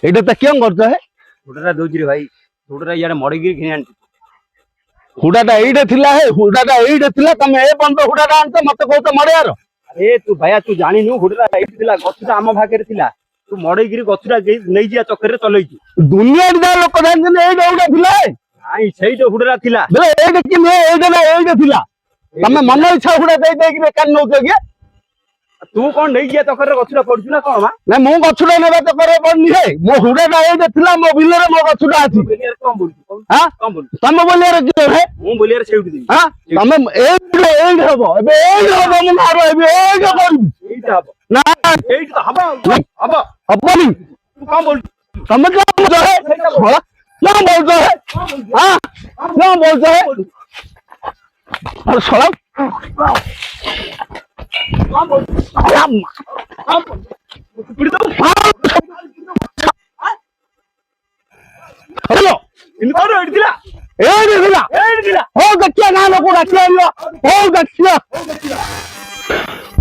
এইটা তা কেন করছ হে হুডাটা দউছি রে ভাই হুডাটা ইয়ারে মড়িগিরি ঘিনে আনছি হুডাটা এইটা থিলা হে হুডাটা এইটা থিলা তুমি এ বন্ধ হুডাটা আনছ মতে কହୁଛ মড়িয়াର আরে তু ভাইয়া তু জানিনু হুডাটা এইটি ଥିଲା গছটা ଆମ ଭାଗରେ ଥିଲା ତୁ ମଡେଇକିରି ଗଛଟା ନେଇ ଯିବା ଚକ୍କରରେ ଚଲେଇଛୁ ଦୁନିଆରେ ଯା ଲୋକ ଜାଣିଛନ୍ତି ଏଇଟା ଗୋଟେ ଥିଲା ନାଇଁ ସେଇଟା হুଡାଟା ଥିଲା ବୋଲେ ଏଇଟା କି ନୁହେଁ ଏଇଟା ନା ଏଇଟା ଥିଲା ତମେ ମନ ଇଚ୍ଛା ହୁଡା ଦେଇ ଦେଇକି ବେକାର ନଉଛ କି ତୁ କଣ ନେଇ ଯିବା ଚକ୍କରରେ ଗଛଟା ପଡୁଛୁ ନା କଣ ମା ନା ମୁଁ ଗଛଟା ନେବା ଚକ୍କରରେ ପଡୁନି ହେ ମୋ ହୁଡାଟା ଏଇଟା ଥିଲା ମୋ ବିଲରେ ମୋ ଗଛଟା ଅଛି ବୋଲିଆରେ କଣ ବୋଲୁଛୁ ହଁ କଣ ବୋଲୁଛୁ ତମେ ବୋଲିଆରେ କିଏ ହେ ମୁଁ ବୋଲିଆରେ ସେଇଠି ଦେବି ହଁ ତମେ ଏଇଟା ହବ ଏବେ ଏଇଟା ହବ ମୁଁ ମାର ଏବେ ଏଇଟା କରିବି এইটা হবো ନା এইটা তো হবো হবো ହବନି ତୁ କଣ ବୋଲୁଛୁ ତମେ କଣ କହୁଛ ହେ ଶଳା କଣ କହୁଛ ହେ ହଁ କଣ କହୁଛ ହେ ଆରେ ଶଳା କଣ ବୋଲୁଛୁ ହ୍ୟାଲୋ ଇନି କଣ ଏଇଠି ଥିଲା ଏଇଟା ଥିଲା ଏଇଠି ଥିଲା ହଉ ଦେଖିବା ନା ଲୋକ ଡାକିବା ହଉ ଦେଖିବା